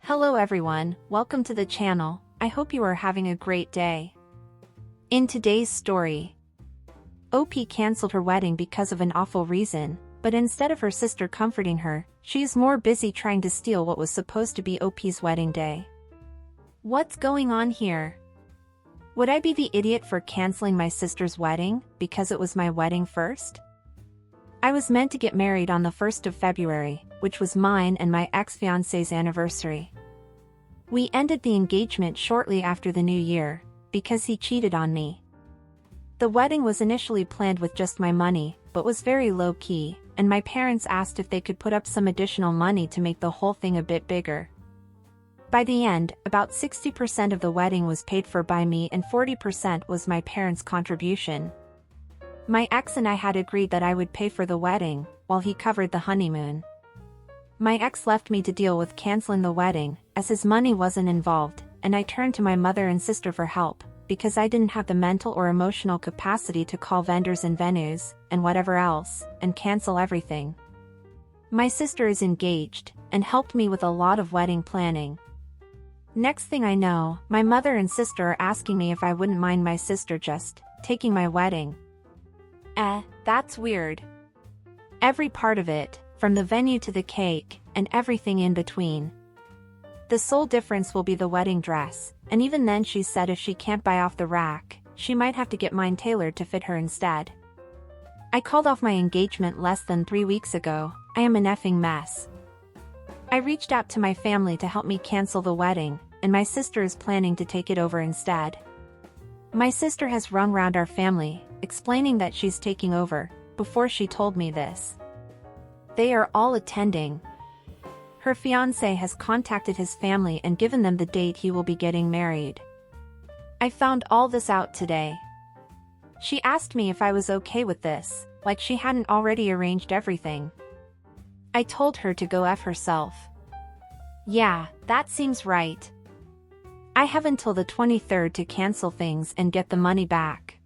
Hello everyone, welcome to the channel. I hope you are having a great day. In today's story, OP cancelled her wedding because of an awful reason, but instead of her sister comforting her, she is more busy trying to steal what was supposed to be OP's wedding day. What's going on here? Would I be the idiot for canceling my sister's wedding because it was my wedding first? I was meant to get married on the 1st of February, which was mine and my ex-fiancé's anniversary. We ended the engagement shortly after the new year, because he cheated on me. The wedding was initially planned with just my money, but was very low-key, and my parents asked if they could put up some additional money to make the whole thing a bit bigger. By the end, about 60% of the wedding was paid for by me and 40% was my parents' contribution. My ex and I had agreed that I would pay for the wedding, while he covered the honeymoon. My ex left me to deal with canceling the wedding, as his money wasn't involved, and I turned to my mother and sister for help, because I didn't have the mental or emotional capacity to call vendors and venues, and whatever else, and cancel everything. My sister is engaged, and helped me with a lot of wedding planning. Next thing I know, my mother and sister are asking me if I wouldn't mind my sister just taking my wedding. That's weird. Every part of it, from the venue to the cake, and everything in between. The sole difference will be the wedding dress, and even then she said if she can't buy off the rack, she might have to get mine tailored to fit her instead. I called off my engagement less than 3 weeks ago. I am an effing mess. I reached out to my family to help me cancel the wedding, and my sister is planning to take it over instead. My sister has rung round our family, explaining that she's taking over, before she told me this. They are all attending. Her fiancé has contacted his family and given them the date he will be getting married. I found all this out today. She asked me if I was okay with this, like she hadn't already arranged everything. I told her to go F herself. Yeah, that seems right. I have until the 23rd to cancel things and get the money back.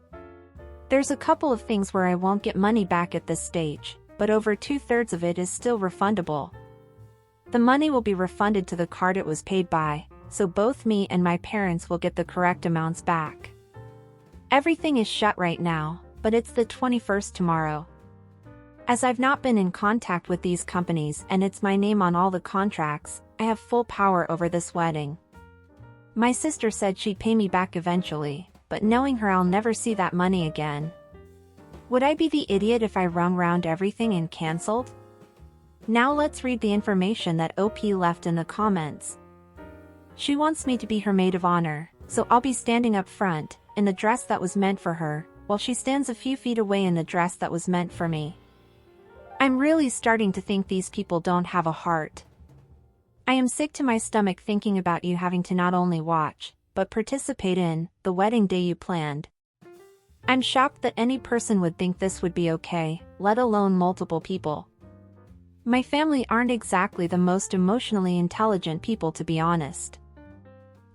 There's a couple of things where I won't get money back at this stage, but over 2/3 of it is still refundable. The money will be refunded to the card it was paid by, so both me and my parents will get the correct amounts back. Everything is shut right now, but it's the 21st tomorrow. As I've not been in contact with these companies and it's my name on all the contracts, I have full power over this wedding. My sister said she'd pay me back eventually, but knowing her I'll never see that money again. Would I be the idiot if I rung round everything and cancelled? Now let's read the information that OP left in the comments. She wants me to be her maid of honor, so I'll be standing up front, in the dress that was meant for her, while she stands a few feet away in the dress that was meant for me. I'm really starting to think these people don't have a heart. I am sick to my stomach thinking about you having to not only watch, but participate in, the wedding day you planned. I'm shocked that any person would think this would be okay, let alone multiple people. My family aren't exactly the most emotionally intelligent people, to be honest.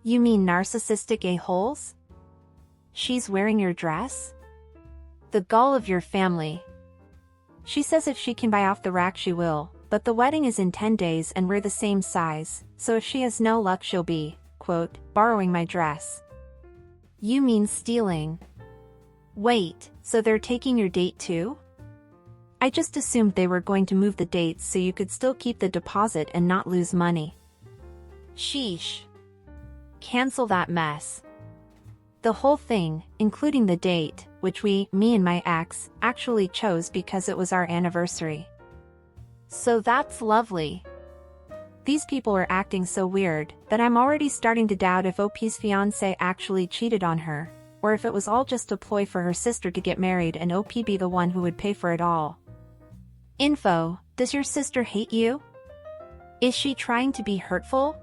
You mean narcissistic a-holes? She's wearing your dress? The gall of your family. She says if she can buy off the rack she will, but the wedding is in 10 days and we're the same size, so if she has no luck she'll be, quote, borrowing my dress. You mean stealing? Wait, so they're taking your date too? I just assumed they were going to move the dates so you could still keep the deposit and not lose money. Sheesh. Cancel that mess. The whole thing, including the date, which me and my ex, actually chose because it was our anniversary. So that's lovely. These people are acting so weird that I'm already starting to doubt if OP's fiancé actually cheated on her, or if it was all just a ploy for her sister to get married and OP be the one who would pay for it all. Info: does your sister hate you? Is she trying to be hurtful?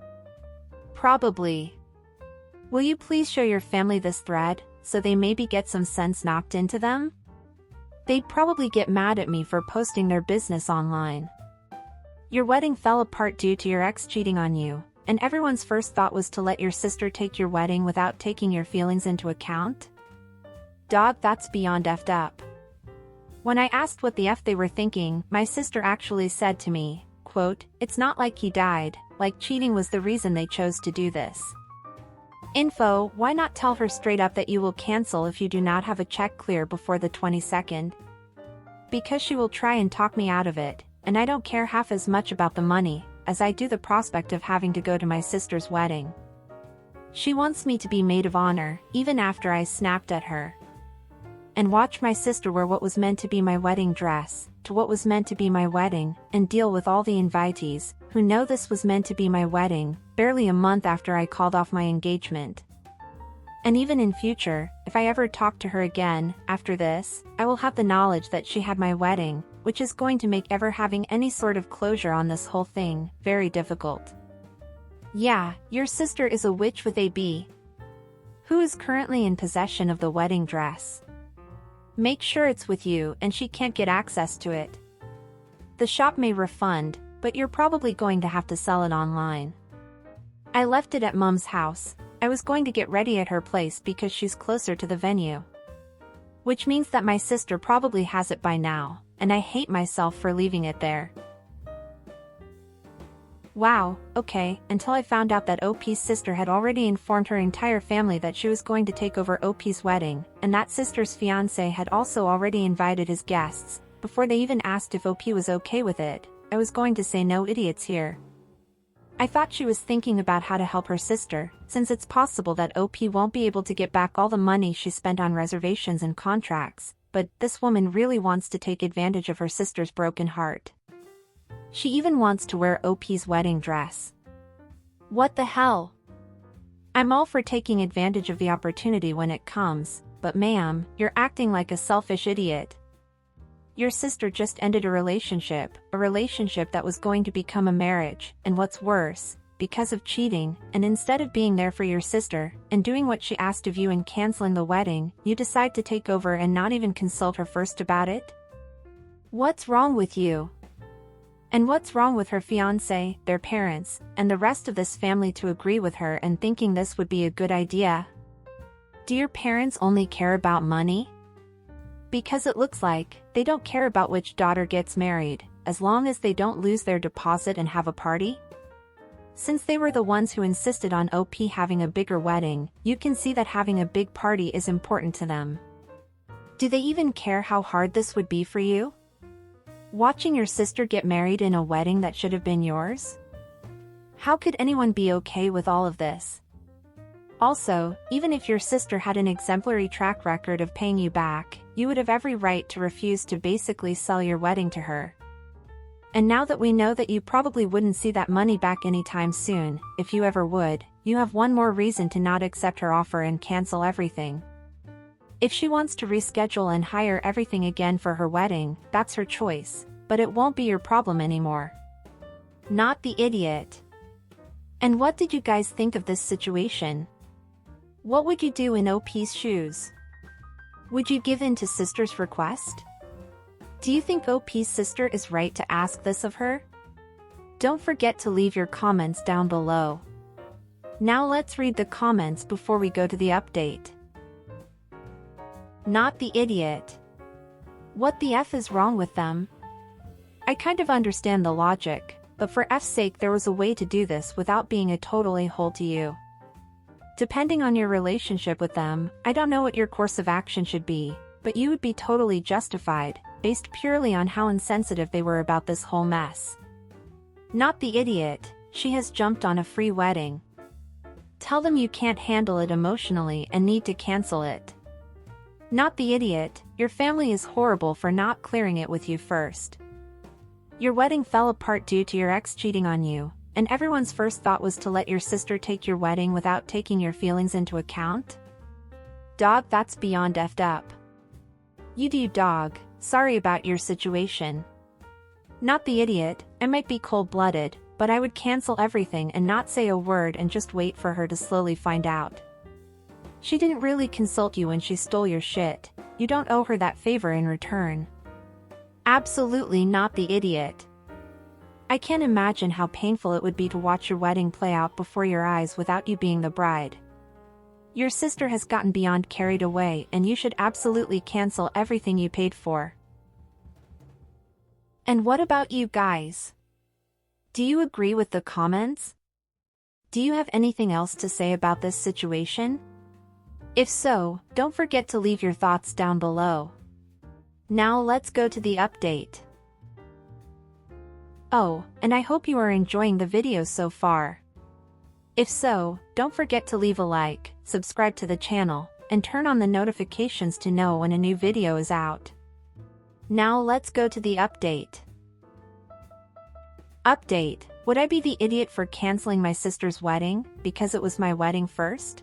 Probably. Will you please show your family this thread, so they maybe get some sense knocked into them? They'd probably get mad at me for posting their business online. Your wedding fell apart due to your ex cheating on you, and everyone's first thought was to let your sister take your wedding without taking your feelings into account? Dog, that's beyond effed up. When I asked what the F they were thinking, my sister actually said to me, quote, "It's not like he died, like cheating was the reason they chose to do this." Info, why not tell her straight up that you will cancel if you do not have a check clear before the 22nd? Because she will try and talk me out of it, and I don't care half as much about the money, as I do the prospect of having to go to my sister's wedding. She wants me to be maid of honor, even after I snapped at her. And watch my sister wear what was meant to be my wedding dress, to what was meant to be my wedding, and deal with all the invitees, who know this was meant to be my wedding, barely a month after I called off my engagement. And even in future, if I ever talk to her again, after this, I will have the knowledge that she had my wedding, which is going to make ever having any sort of closure on this whole thing very difficult. Yeah, your sister is a witch with a B. Who is currently in possession of the wedding dress. Make sure it's with you and she can't get access to it. The shop may refund, but you're probably going to have to sell it online. I left it at Mom's house. I was going to get ready at her place because she's closer to the venue. Which means that my sister probably has it by now, and I hate myself for leaving it there. Wow, okay, until I found out that OP's sister had already informed her entire family that she was going to take over OP's wedding, and that sister's fiancé had also already invited his guests, before they even asked if OP was okay with it. I was going to say no idiots here. I thought she was thinking about how to help her sister, since it's possible that OP won't be able to get back all the money she spent on reservations and contracts, but this woman really wants to take advantage of her sister's broken heart. She even wants to wear OP's wedding dress. What the hell? I'm all for taking advantage of the opportunity when it comes, but ma'am, you're acting like a selfish idiot. Your sister just ended a relationship that was going to become a marriage, and what's worse, because of cheating, and instead of being there for your sister, and doing what she asked of you and canceling the wedding, you decide to take over and not even consult her first about it? What's wrong with you? And what's wrong with her fiancé, their parents, and the rest of this family to agree with her and thinking this would be a good idea? Do your parents only care about money? Because it looks like they don't care about which daughter gets married, as long as they don't lose their deposit and have a party? Since they were the ones who insisted on OP having a bigger wedding, you can see that having a big party is important to them. Do they even care how hard this would be for you? Watching your sister get married in a wedding that should have been yours? How could anyone be okay with all of this? Also, even if your sister had an exemplary track record of paying you back, you would have every right to refuse to basically sell your wedding to her. And now that we know that you probably wouldn't see that money back anytime soon, if you ever would, you have one more reason to not accept her offer and cancel everything. If she wants to reschedule and hire everything again for her wedding, that's her choice, but it won't be your problem anymore. Not the idiot. And what did you guys think of this situation? What would you do in OP's shoes? Would you give in to sister's request? Do you think OP's sister is right to ask this of her? Don't forget to leave your comments down below. Now let's read the comments before we go to the update. Not the idiot. What the F is wrong with them? I kind of understand the logic, but for F's sake there was a way to do this without being a total a-hole to you. Depending on your relationship with them, I don't know what your course of action should be, but you would be totally justified, based purely on how insensitive they were about this whole mess. Not the idiot, she has jumped on a free wedding. Tell them you can't handle it emotionally and need to cancel it. Not the idiot, your family is horrible for not clearing it with you first. Your wedding fell apart due to your ex cheating on you, and everyone's first thought was to let your sister take your wedding without taking your feelings into account? Dog, that's beyond effed up. You do, dog, sorry about your situation. Not the idiot, I might be cold-blooded, but I would cancel everything and not say a word and just wait for her to slowly find out. She didn't really consult you when she stole your shit, you don't owe her that favor in return. Absolutely not the idiot. I can't imagine how painful it would be to watch your wedding play out before your eyes without you being the bride. Your sister has gotten beyond carried away and you should absolutely cancel everything you paid for. And what about you guys? Do you agree with the comments? Do you have anything else to say about this situation? If so, don't forget to leave your thoughts down below. Now let's go to the update. Oh, and I hope you are enjoying the video so far. If so, don't forget to leave a like, subscribe to the channel, and turn on the notifications to know when a new video is out. Now let's go to the update. Update: would I be the idiot for canceling my sister's wedding because it was my wedding first?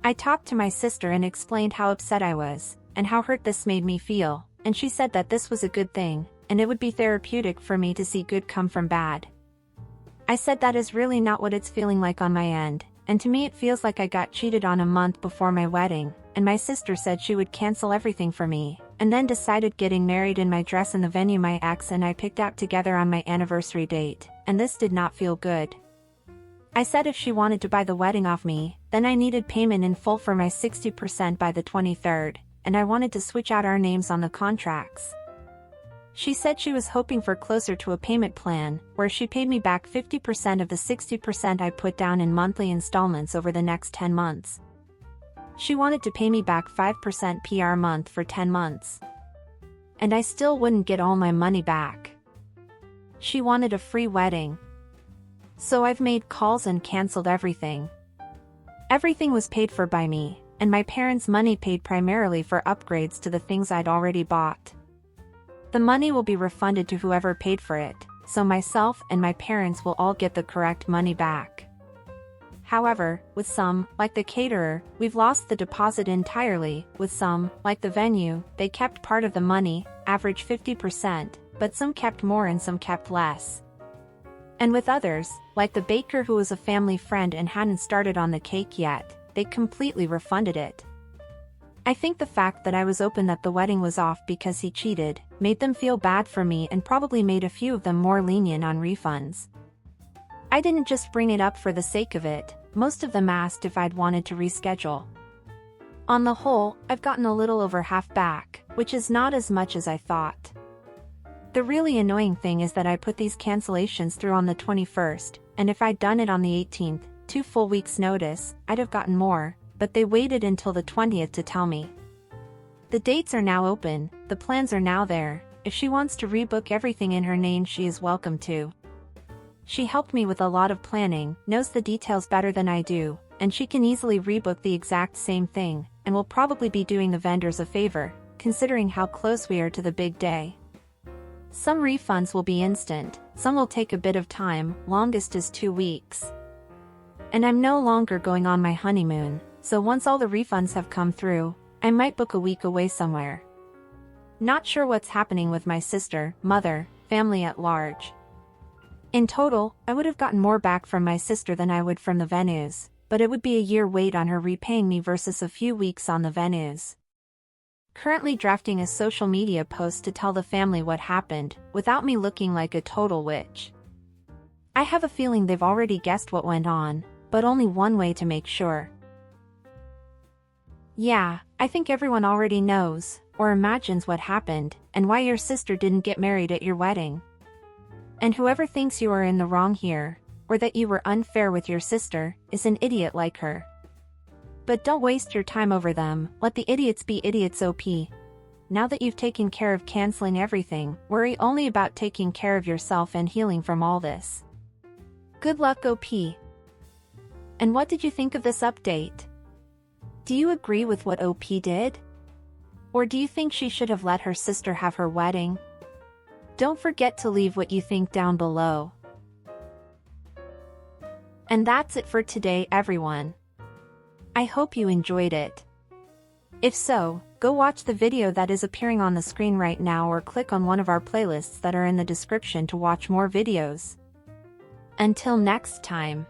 I talked to my sister and explained how upset I was, and how hurt this made me feel, and she said that this was a good thing, and it would be therapeutic for me to see good come from bad. I said that is really not what it's feeling like on my end, and to me it feels like I got cheated on a month before my wedding, and my sister said she would cancel everything for me, and then decided getting married in my dress in the venue my ex and I picked out together on my anniversary date, and this did not feel good. I said if she wanted to buy the wedding off me, then I needed payment in full for my 60% by the 23rd, and I wanted to switch out our names on the contracts. She said she was hoping for closer to a payment plan, where she paid me back 50% of the 60% I put down in monthly installments over the next 10 months. She wanted to pay me back 5% per month for 10 months. And I still wouldn't get all my money back. She wanted a free wedding. So I've made calls and canceled everything. Everything was paid for by me, and my parents' money paid primarily for upgrades to the things I'd already bought. The money will be refunded to whoever paid for it, so myself and my parents will all get the correct money back. However, with some, like the caterer, we've lost the deposit entirely. With some, like the venue, they kept part of the money, average 50%, but some kept more and some kept less. And with others, like the baker who was a family friend and hadn't started on the cake yet, they completely refunded it. I think the fact that I was open that the wedding was off because he cheated, made them feel bad for me and probably made a few of them more lenient on refunds. I didn't just bring it up for the sake of it, most of them asked if I'd wanted to reschedule. On the whole, I've gotten a little over half back, which is not as much as I thought. The really annoying thing is that I put these cancellations through on the 21st, and if I'd done it on the 18th, 2 full weeks notice, I'd have gotten more, but they waited until the 20th to tell me. The dates are now open, the plans are now there. If she wants to rebook everything in her name, she is welcome to. She helped me with a lot of planning, knows the details better than I do, and she can easily rebook the exact same thing, and will probably be doing the vendors a favor, considering how close we are to the big day. Some refunds will be instant, some will take a bit of time, longest is 2 weeks. And I'm no longer going on my honeymoon, so once all the refunds have come through, I might book a week away somewhere. Not sure what's happening with my sister, mother, family at large. In total, I would have gotten more back from my sister than I would from the venues, but it would be a year wait on her repaying me versus a few weeks on the venues. Currently drafting a social media post to tell the family what happened, without me looking like a total witch. I have a feeling they've already guessed what went on, but only one way to make sure. Yeah, I think everyone already knows, or imagines what happened, and why your sister didn't get married at your wedding. And whoever thinks you are in the wrong here, or that you were unfair with your sister, is an idiot like her. But don't waste your time over them, let the idiots be idiots. OP. Now that you've taken care of canceling everything, worry only about taking care of yourself and healing from all this. Good luck, OP. And what did you think of this update? Do you agree with what OP did? Or do you think she should have let her sister have her wedding? Don't forget to leave what you think down below. And that's it for today, everyone. I hope you enjoyed it. If so, go watch the video that is appearing on the screen right now or click on one of our playlists that are in the description to watch more videos. Until next time.